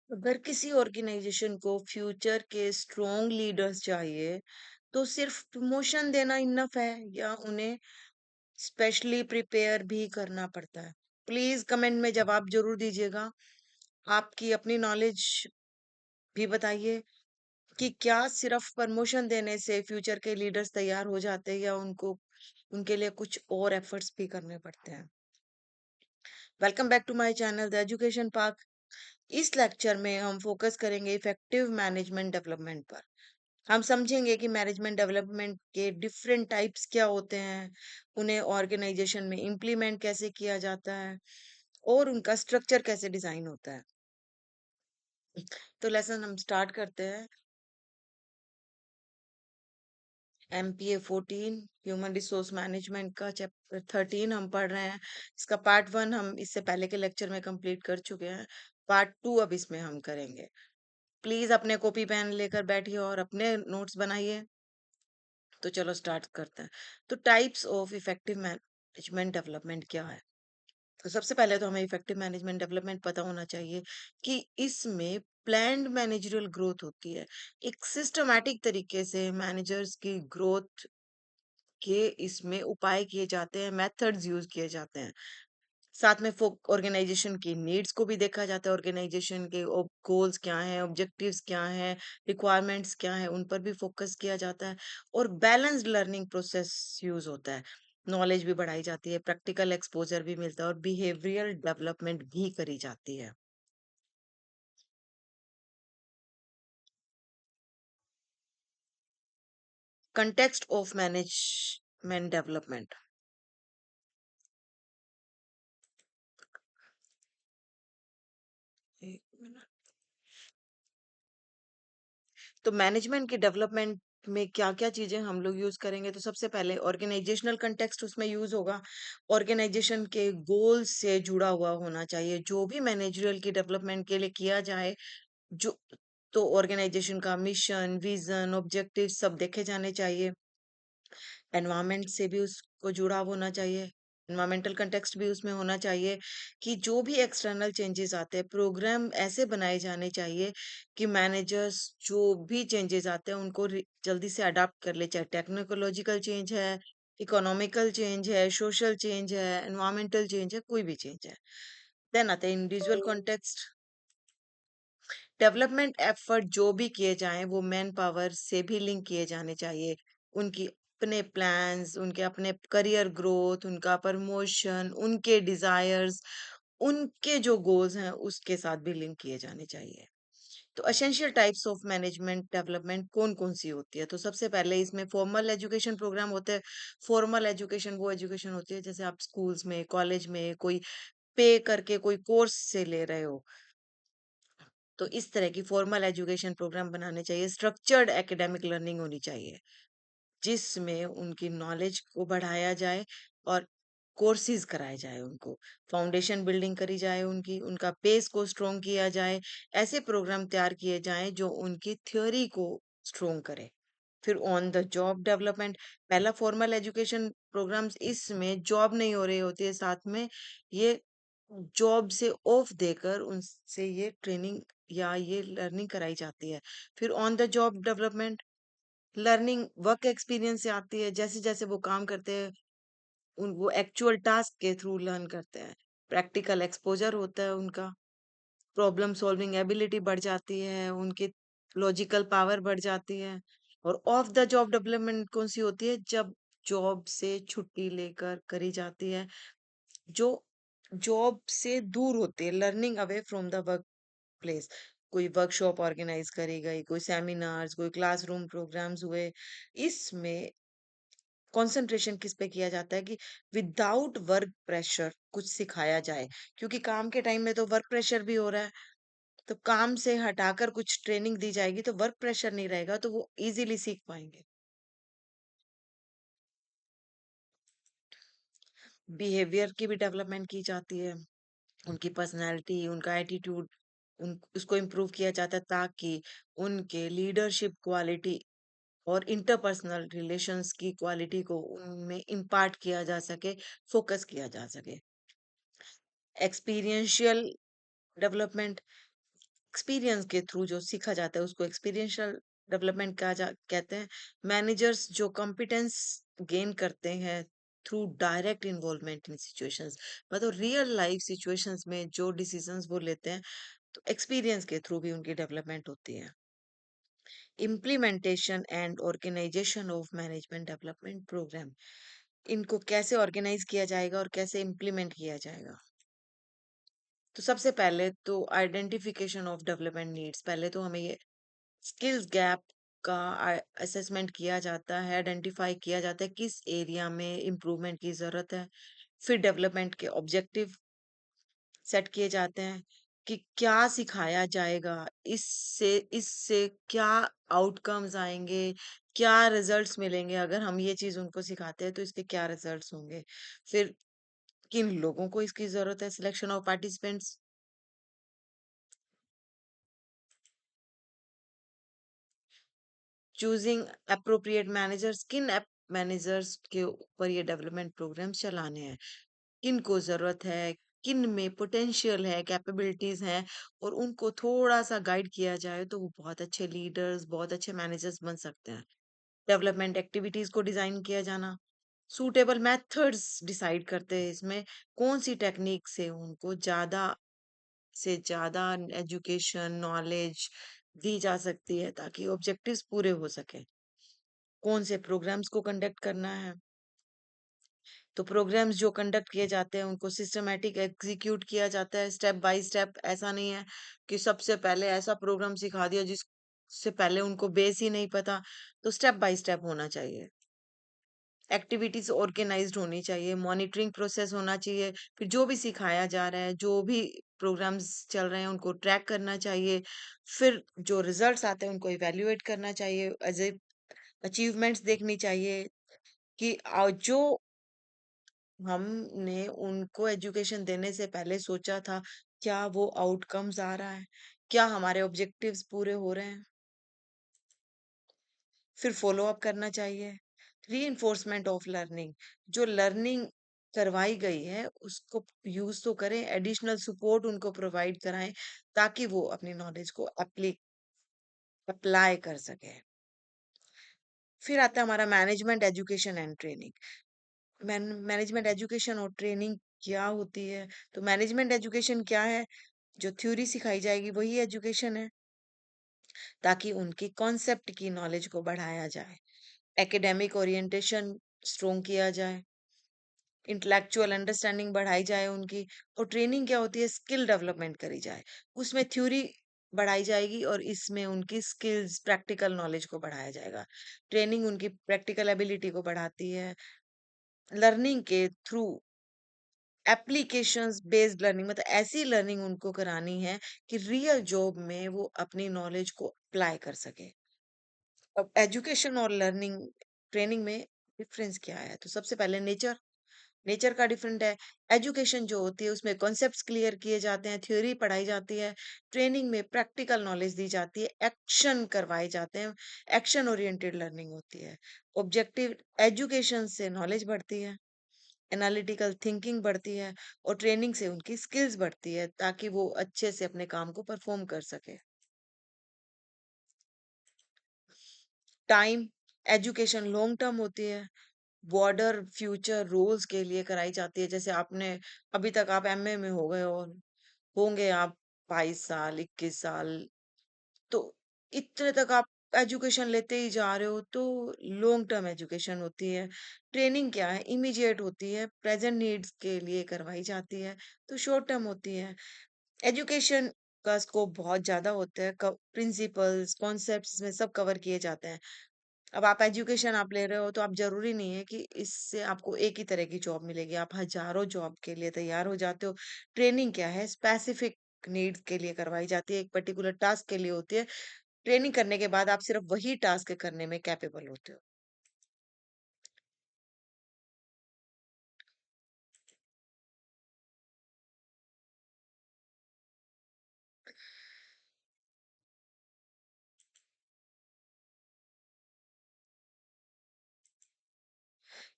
अगर किसी ऑर्गेनाइजेशन को फ्यूचर के स्ट्रॉन्ग लीडर्स चाहिए, तो सिर्फ प्रमोशन देना इनफ है या उन्हें स्पेशली प्रिपेयर भी करना पड़ता है? प्लीज कमेंट में जवाब जरूर दीजिएगा। आपकी अपनी नॉलेज भी बताइए कि क्या सिर्फ प्रमोशन देने से फ्यूचर के लीडर्स तैयार हो जाते हैं या उनको उनके लिए कुछ और एफर्ट्स भी करने पड़ते हैं। Welcome back to my channel the education park. इस लेक्चर में हम फोकस करेंगे इफेक्टिव मैनेजमेंट डेवलपमेंट पर। हम समझेंगे कि मैनेजमेंट डेवलपमेंट के डिफरेंट टाइप्स क्या होते हैं, उन्हें ऑर्गेनाइजेशन में इम्प्लीमेंट कैसे किया जाता है और उनका स्ट्रक्चर कैसे डिजाइन होता है। तो लेसन हम स्टार्ट करते हैं। MPA 14 ह्यूमन रिसोर्स मैनेजमेंट का चैप्टर 13 हम पढ़ रहे हैं। इसका पार्ट 1 हम इससे पहले के लेक्चर में कंप्लीट कर चुके हैं। पार्ट 2 अब इसमें हम करेंगे। प्लीज अपने कॉपी पेन लेकर बैठिए और अपने नोट्स बनाइए। तो चलो स्टार्ट करते हैं। तो types of effective management development क्या है? तो सबसे पहले तो हमें इफेक्टिव मैनेजमेंट डेवलपमेंट पता होना चाहिए कि इसमें प्लान्ड मैनेजरियल ग्रोथ होती है। एक सिस्टमैटिक तरीके से मैनेजर्स की ग्रोथ के इसमें उपाय किए जाते हैं, मेथड्स यूज किए जाते हैं। साथ में ऑर्गेनाइजेशन की नीड्स को भी देखा जाता है, ऑर्गेनाइजेशन के गोल्स क्या हैं, ऑब्जेक्टिव्स क्या हैं, रिक्वायरमेंट्स क्या हैं, उन पर भी फोकस किया जाता है। और बैलेंस्ड लर्निंग प्रोसेस यूज होता है। नॉलेज भी बढ़ाई जाती है, प्रैक्टिकल एक्सपोजर भी मिलता है और बिहेवियरल डेवलपमेंट भी करी जाती है। Context of management development. एक मिनट। तो मैनेजमेंट की डेवलपमेंट में क्या क्या चीजें हम लोग यूज करेंगे? तो सबसे पहले ऑर्गेनाइजेशनल कंटेक्स्ट उसमें यूज होगा। ऑर्गेनाइजेशन के गोल से जुड़ा हुआ होना चाहिए जो भी मैनेजरियल की डेवलपमेंट के लिए किया जाए। जो तो ऑर्गेनाइजेशन का मिशन, विजन, ऑब्जेक्टिव सब देखे जाने चाहिए। एनवायरनमेंट से भी उसको जुड़ा होना चाहिए। एनवायरमेंटल कंटेक्स्ट भी उसमें होना चाहिए कि जो भी एक्सटर्नल चेंजेस आते हैं, प्रोग्राम ऐसे बनाए जाने चाहिए कि मैनेजर्स जो भी चेंजेस आते हैं उनको जल्दी से अडाप्ट कर ले, चाहे टेक्नोलॉजिकल चेंज है, इकोनॉमिकल चेंज है, सोशल चेंज है, एनवायरमेंटल चेंज है, कोई भी चेंज है। देन आता है इंडिविजुअल कॉन्टेक्स्ट। डेवलपमेंट एफर्ट जो भी किए जाएं वो मैन पावर से भी लिंक किए जाने चाहिए। उनकी अपने प्लान्स, उनके अपने करियर ग्रोथ, उनका प्रमोशन, उनके डिजायर्स, उनके जो गोल्स हैं उसके साथ भी लिंक किए जाने चाहिए। तो essential types of management development कौन कौन सी होती है? तो सबसे पहले इसमें फॉर्मल एजुकेशन प्रोग्राम होते हैं। फॉर्मल एजुकेशन वो एजुकेशन होती है जैसे आप स्कूल्स में, कॉलेज में कोई पे करके कोई कोर्स से ले रहे हो। तो इस तरह की फॉर्मल एजुकेशन प्रोग्राम बनाने चाहिए। स्ट्रक्चर्ड एकेडमिक लर्निंग होनी चाहिए जिसमें उनकी नॉलेज को बढ़ाया जाए और कोर्सेज कराए जाए, उनको फाउंडेशन बिल्डिंग करी जाए, उनकी उनका बेस को स्ट्रोंग किया जाए। ऐसे प्रोग्राम तैयार किए जाएं जो उनकी थ्योरी को स्ट्रोंग करे। फिर ऑन द जॉब डेवलपमेंट। पहला फॉर्मल एजुकेशन प्रोग्राम्स, इसमें जॉब नहीं हो रही होती है, साथ में ये जॉब से ऑफ देकर उनसे ये ट्रेनिंग या ये लर्निंग कराई जाती है। फिर on the job development, learning work experience से आती है। जैसे जैसे वो काम करते हैं उन वो एक्चुअल टास्क के थ्रू लर्न करते हैं। प्रैक्टिकल एक्सपोजर होता है उनका। प्रॉब्लम सॉल्विंग एबिलिटी बढ़ जाती है, उनकी लॉजिकल पावर बढ़ जाती है। और ऑफ द जॉब डेवलपमेंट कौन सी होती है? जब जॉब से छुट्टी लेकर करी जाती है, जो जॉब से दूर होते हैं, learning away from the work place. कोई वर्कशॉप ऑर्गेनाइज करी गई, कोई सेमिनार्स, कोई क्लासरूम प्रोग्राम्स हुए। इसमें कंसंट्रेशन किस पे किया जाता है कि विदाउट वर्क प्रेशर कुछ सिखाया जाए, क्योंकि काम के टाइम में तो वर्क प्रेशर भी हो रहा है। तो काम से हटाकर कुछ ट्रेनिंग दी जाएगी तो वर्क प्रेशर नहीं रहेगा, तो वो इजीली सीख पाएंगे। बिहेवियर की भी डेवलपमेंट की जाती है। उनकी पर्सनैलिटी, उनका एटीट्यूड, उन उसको इम्प्रूव किया जाता है ताकि उनके लीडरशिप क्वालिटी और इंटरपर्सनल रिलेशंस की क्वालिटी को उनमें इम्पार्ट किया जा सके, फोकस किया जा सके। एक्सपीरियंशियल डेवलपमेंट, एक्सपीरियंस के थ्रू जो सीखा जाता है उसको एक्सपीरियंशियल डेवलपमेंट कहा जा कहते हैं। मैनेजर्स जो कॉम्पिटेंस गेन करते हैं through direct involvement in situations, मतलब रियल लाइफ सिचुएशंस में जो डिसीजंस वो लेते हैं, तो एक्सपीरियंस के थ्रू भी उनकी डेवलपमेंट होती है। Implementation and organization of management development program, इनको कैसे ऑर्गेनाइज किया जाएगा और कैसे इम्प्लीमेंट किया जाएगा। तो सबसे पहले तो आइडेंटिफिकेशन ऑफ डेवलपमेंट नीड्स, पहले तो हमें ये स्किल्स गैप का असेसमेंट किया जाता है, आइडेंटिफाई किया जाता है किस एरिया में इम्प्रूवमेंट की जरूरत है। फिर डेवलपमेंट के ऑब्जेक्टिव सेट किए जाते हैं कि क्या सिखाया जाएगा, इससे इससे क्या आउटकम्स आएंगे, क्या रिजल्ट्स मिलेंगे, अगर हम ये चीज उनको सिखाते हैं तो इसके क्या रिजल्ट्स होंगे। फिर किन लोगों को इसकी जरूरत है, selection of participants, choosing appropriate managers, किन मैनेजर्स के ऊपर ये डेवलपमेंट प्रोग्राम्स चलाने हैं, किन को जरूरत है, किन में पोटेंशियल है, कैपेबिलिटीज हैं, और उनको थोड़ा सा गाइड किया जाए तो वो बहुत अच्छे लीडर्स, बहुत अच्छे मैनेजर्स बन सकते हैं। डेवलपमेंट एक्टिविटीज को डिजाइन किया जाना, सूटेबल मेथड्स डिसाइड करते हैं इसमें कौन सी टेक्निक से उनको ज्यादा से ज्यादा एजुकेशन नॉलेज दी जा सकती है ताकि ऑब्जेक्टिव्स पूरे हो सके। कौन से प्रोग्राम्स को कंडक्ट करना है, तो प्रोग्राम्स जो कंडक्ट किए जाते हैं उनको सिस्टमेटिक एग्जीक्यूट किया जाता है स्टेप बाय स्टेप। ऐसा नहीं है कि सबसे पहले ऐसा प्रोग्राम सिखा दिया जिससे पहले उनको बेस ही नहीं पता, तो स्टेप बाय स्टेप होना चाहिए। एक्टिविटीज ऑर्गेनाइज्ड होनी चाहिए, मॉनिटरिंग प्रोसेस होना चाहिए, फिर जो भी सिखाया जा रहा है, जो भी प्रोग्राम्स चल रहे हैं उनको ट्रैक करना चाहिए। फिर जो रिजल्ट्स आते हैं उनको इवेल्युएट करना चाहिए, एज ए अचीवमेंट्स देखनी चाहिए कि जो हमने उनको एजुकेशन देने से पहले सोचा था, क्या वो आउटकम्स आ रहा है, क्या हमारे ऑब्जेक्टिव्स पूरे हो रहे हैं। फिर फॉलो अप करना चाहिए, रीइंफोर्समेंट ऑफ लर्निंग, जो लर्निंग करवाई गई है उसको यूज तो करें, एडिशनल सपोर्ट उनको प्रोवाइड कराएं ताकि वो अपनी नॉलेज को अप्लाई कर सके। फिर आता है हमारा management education and training. Management education और ट्रेनिंग क्या होती है, तो मैनेजमेंट एजुकेशन क्या है, जो थ्योरी सिखाई जाएगी वही एजुकेशन है, ताकि उनकी कॉन्सेप्ट की नॉलेज को बढ़ाया जाए, एकेडमिक ओरिएंटेशन स्ट्रोंग किया जाए, इंटेलेक्चुअल अंडरस्टैंडिंग बढ़ाई जाए उनकी। और ट्रेनिंग क्या होती है, स्किल डेवलपमेंट करी जाए, उसमें थ्योरी बढ़ाई जाएगी और इसमें उनकी स्किल्स प्रैक्टिकल नॉलेज को बढ़ाया जाएगा। ट्रेनिंग उनकी प्रैक्टिकल एबिलिटी को बढ़ाती है। लर्निंग के थ्रू एप्लीकेशंस बेस्ड लर्निंग, मतलब ऐसी लर्निंग उनको करानी है कि रियल जॉब में वो अपनी नॉलेज को अप्लाई कर सके। अब एजुकेशन और लर्निंग ट्रेनिंग में डिफरेंस क्या है, तो सबसे पहले नेचर, नेचर का डिफरेंट है। एजुकेशन जो होती है उसमें कॉन्सेप्ट्स क्लियर किए जाते हैं, थ्योरी पढ़ाई जाती है। ट्रेनिंग में प्रैक्टिकल नॉलेज दी जाती है, एक्शन करवाए जाते हैं, एक्शन ओरिएंटेड लर्निंग होती है। ऑब्जेक्टिव एजुकेशन से नॉलेज बढ़ती है, एनालिटिकल थिंकिंग बढ़ती है, और ट्रेनिंग से उनकी स्किल्स बढ़ती है ताकि वो अच्छे से अपने काम को परफॉर्म कर सके। टाइम एजुकेशन लॉन्ग टर्म होती है, बॉर्डर फ्यूचर रोल्स के लिए कराई जाती है। जैसे आपने अभी तक आप एमए में हो गए और होंगे आप 22 साल 21 साल, तो इतने तक आप एजुकेशन लेते ही जा रहे हो, तो लॉन्ग टर्म एजुकेशन होती है। ट्रेनिंग क्या है, इमीडिएट होती है, प्रेजेंट नीड्स के लिए करवाई जाती है, तो शॉर्ट टर्म होती है। एजुकेशन का स्कोप बहुत ज्यादा होता है, प्रिंसिपल्स कॉन्सेप्ट्स में सब कवर किए जाते हैं। अब आप एजुकेशन आप ले रहे हो तो आप जरूरी नहीं है कि इससे आपको एक ही तरह की जॉब मिलेगी, आप हजारों जॉब के लिए तैयार हो जाते हो। ट्रेनिंग क्या है, स्पेसिफिक नीड्स के लिए करवाई जाती है, एक पर्टिकुलर टास्क के लिए होती है। ट्रेनिंग करने के बाद आप सिर्फ वही टास्क करने में कैपेबल होते हो।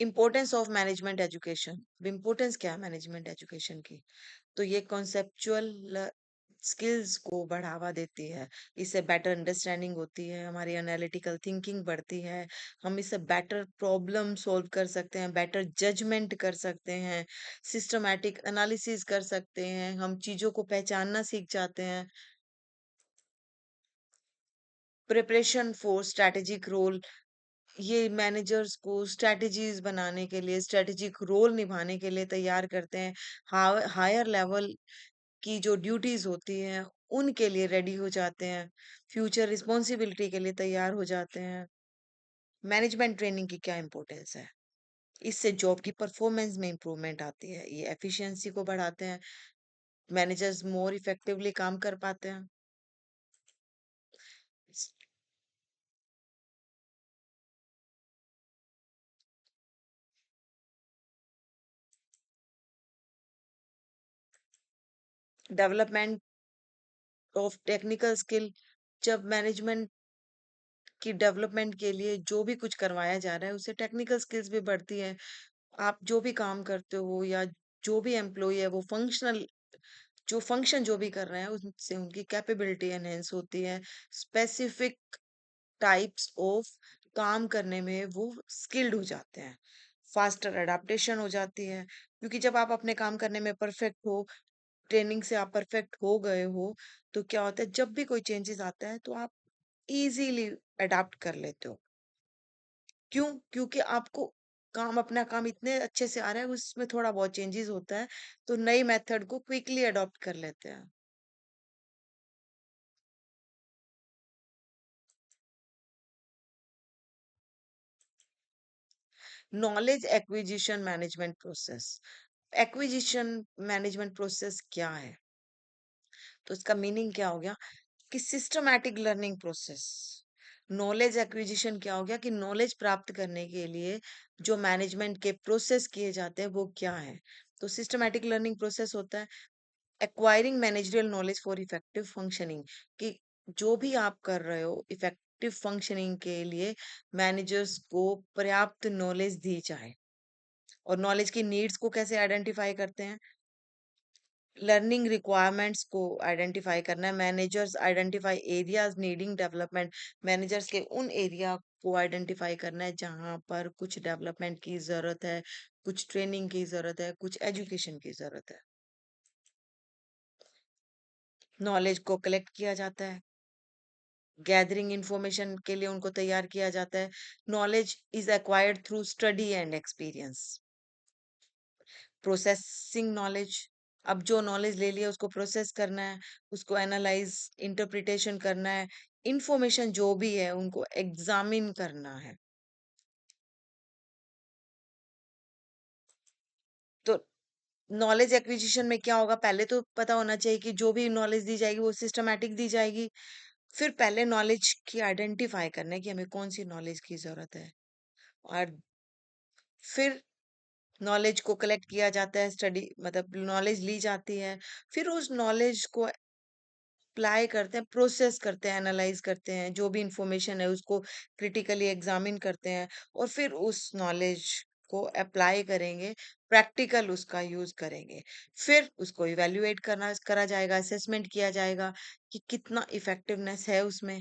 Importance of management education, importance क्या है मैनेजमेंट एजुकेशन की, तो ये कॉन्सेप्चुअल स्किल्स को बढ़ावा देती है। इससे बेटर अंडरस्टैंडिंग होती है, हमारी एनालिटिकल थिंकिंग बढ़ती है, हम इससे बेटर प्रॉब्लम सॉल्व कर सकते हैं, बेटर जजमेंट कर सकते हैं, सिस्टमैटिक एनालिसिस कर सकते हैं, हम चीजों को पहचानना सीख जाते हैं। प्रिपरेशन फॉर स्ट्रेटेजिक रोल, ये मैनेजर्स को स्ट्रेटजीज बनाने के लिए, स्ट्रेटेजिक रोल निभाने के लिए तैयार करते हैं। हायर लेवल की जो ड्यूटीज होती हैं उनके लिए रेडी हो जाते हैं, फ्यूचर रिस्पॉन्सिबिलिटी के लिए तैयार हो जाते हैं। मैनेजमेंट ट्रेनिंग की क्या इंपॉर्टेंस है? इससे जॉब की परफॉर्मेंस में इंप्रूवमेंट आती है, ये एफिशिएंसी को बढ़ाते हैं, मैनेजर्स मोर इफेक्टिवली काम कर पाते हैं। डेवलपमेंट ऑफ टेक्निकल स्किल, जब मैनेजमेंट की डेवलपमेंट के लिए जो भी कुछ करवाया जा रहा है उससे टेक्निकल स्किल्स भी बढ़ती है। आप जो भी काम करते हो या जो भी एम्प्लॉय है वो फंक्शनल जो फंक्शन जो भी कर रहे हैं उससे उनकी कैपेबिलिटी एनहेंस होती है। स्पेसिफिक टाइप्स ऑफ काम करने में वो स्किल्ड हो जाते हैं, फास्टर अडेप्टेशन हो जाती है, क्योंकि जब आप अपने काम करने में परफेक्ट हो, ट्रेनिंग से आप परफेक्ट हो गए हो, तो क्या होता है जब भी कोई चेंजेस आता है तो आप इजीली अडाप्ट कर लेते हो। क्यों? क्योंकि आपको अपना काम इतने अच्छे से आ रहा है, उसमें थोड़ा बहुत चेंजेस होता है, तो नई मेथड को क्विकली अडॉप्ट कर लेते हैं। Knowledge acquisition management process. Acquisition management process क्या है? तो इसका मीनिंग क्या हो गया कि systematic learning process. Knowledge acquisition क्या हो गया कि नॉलेज प्राप्त करने के लिए जो मैनेजमेंट के प्रोसेस किए जाते हैं वो क्या है? तो सिस्टमैटिक लर्निंग प्रोसेस होता है acquiring managerial knowledge for effective functioning, कि जो भी आप कर रहे हो इफेक्टिव फंक्शनिंग के लिए मैनेजर्स को पर्याप्त नॉलेज दी जाए। और नॉलेज की नीड्स को कैसे आइडेंटिफाई करते हैं? लर्निंग रिक्वायरमेंट्स को आइडेंटिफाई करना है। Managers identify areas needing development, managers के उन एरिया को आइडेंटिफाई करना है जहां पर कुछ डेवलपमेंट की जरूरत है, कुछ ट्रेनिंग की जरूरत है, कुछ एजुकेशन की जरूरत है। नॉलेज को कलेक्ट किया जाता है, गैदरिंग इंफॉर्मेशन के लिए उनको तैयार किया जाता है। Knowledge is acquired through study and experience. Processing knowledge, अब जो नॉलेज ले लिया उसको प्रोसेस करना है, उसको एनालाइज इंटरप्रिटेशन करना है, इंफॉर्मेशन जो भी है उनको एग्जामिन करना है। तो नॉलेज एक्विजिशन में क्या होगा, पहले तो पता होना चाहिए कि जो भी नॉलेज दी जाएगी वो सिस्टमैटिक दी जाएगी। फिर पहले नॉलेज की आइडेंटिफाई करना है कि हमें कौन सी नॉलेज की जरूरत है, और फिर नॉलेज को कलेक्ट किया जाता है, स्टडी मतलब नॉलेज ली जाती है, फिर उस नॉलेज को अप्लाई करते हैं, प्रोसेस करते हैं, एनालाइज करते हैं, जो भी इंफॉर्मेशन है उसको क्रिटिकली एग्जामिन करते हैं, और फिर उस नॉलेज को अप्लाई करेंगे, प्रैक्टिकल उसका यूज करेंगे। फिर उसको इवेल्युएट करा जाएगा, असेसमेंट किया जाएगा कि कितना इफेक्टिवनेस है उसमें,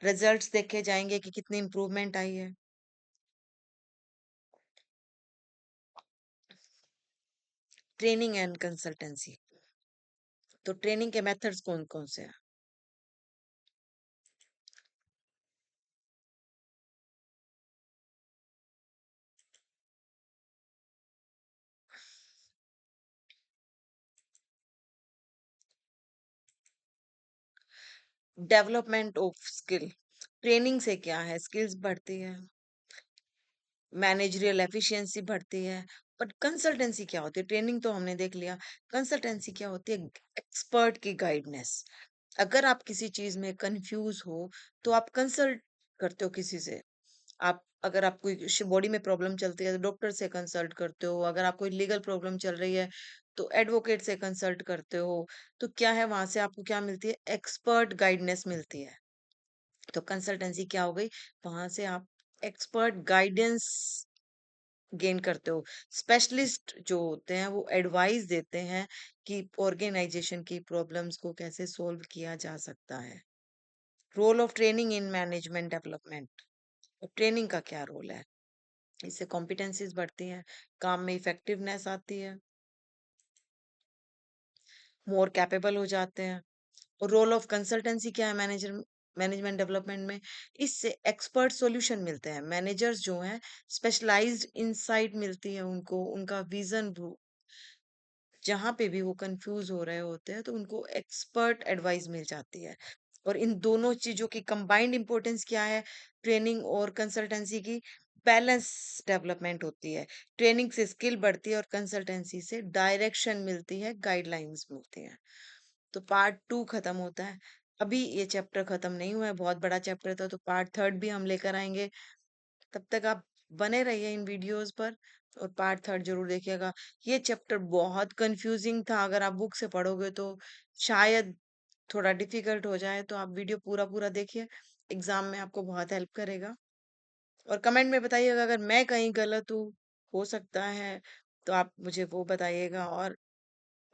रिजल्ट्स देखे जाएंगे कि कितनी इंप्रूवमेंट आई है। ट्रेनिंग एंड कंसल्टेंसी, तो ट्रेनिंग के मेथड्स कौन कौन से हैं? डेवलपमेंट ऑफ स्किल, ट्रेनिंग से क्या है, स्किल्स बढ़ती है, मैनेजरियल एफिशिएंसी बढ़ती है। बट कंसल्टेंसी क्या होती है? ट्रेनिंग तो हमने देख लिया, कंसल्टेंसी क्या होती है? एक्सपर्ट की गाइडेंस। अगर आप किसी चीज में कंफ्यूज हो तो आप कंसल्ट करते हो किसी से। आप अगर आप कोई बॉडी में प्रॉब्लम चलती है तो डॉक्टर से कंसल्ट करते हो, अगर आप कोई लीगल प्रॉब्लम चल रही है तो एडवोकेट से कंसल्ट करते हो। तो क्या है, वहां से आपको क्या मिलती है? एक्सपर्ट गाइडेंस मिलती है। तो कंसल्टेंसी क्या हो गई? वहां से आप एक्सपर्ट गाइडेंस गेन करते हो। स्पेशलिस्ट जो होते हैं वो एडवाइस देते हैं कि ऑर्गेनाइजेशन की प्रॉब्लम्स को कैसे सॉल्व किया जा सकता है। Role of training in management development. Training का क्या रोल है? इससे कॉम्पिटेंसीज बढ़ती हैं, काम में इफेक्टिवनेस आती है, मोर कैपेबल हो जाते हैं। और रोल ऑफ कंसल्टेंसी क्या है मैनेजर मैनेजमेंट डेवलपमेंट में? इससे एक्सपर्ट सॉल्यूशन मिलते हैं। मैनेजर्स जो हैं स्पेशलाइज्ड इंसाइट मिलती है उनको, उनका विजन, जहाँ पे भी वो कंफ्यूज हो रहे होते हैं तो उनको एक्सपर्ट एडवाइस मिल जाती है। और इन दोनों चीजों की कंबाइंड इंपॉर्टेंस क्या है? ट्रेनिंग और कंसल्टेंसी की बैलेंस डेवलपमेंट होती है। ट्रेनिंग से स्किल बढ़ती है और कंसल्टेंसी से डायरेक्शन मिलती है, गाइडलाइंस मिलती है। तो पार्ट 2 खत्म होता है। अभी ये चैप्टर खत्म नहीं हुआ है, बहुत बड़ा चैप्टर था, तो पार्ट 3 भी हम लेकर आएंगे। तब तक आप बने रहिए इन वीडियोस पर और पार्ट 3 जरूर देखिएगा। ये चैप्टर बहुत कंफ्यूजिंग था, अगर आप बुक से पढ़ोगे तो शायद थोड़ा डिफिकल्ट हो जाए, तो आप वीडियो पूरा पूरा देखिए, एग्जाम में आपको बहुत हेल्प करेगा। और कमेंट में बताइएगा अगर मैं कहीं गलत हूँ, हो सकता है, तो आप मुझे वो बताइएगा। और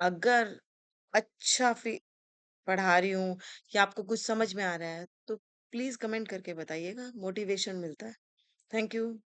अगर अच्छा पढ़ा रही हूँ या आपको कुछ समझ में आ रहा है तो प्लीज कमेंट करके बताइएगा, मोटिवेशन मिलता है। Thank you.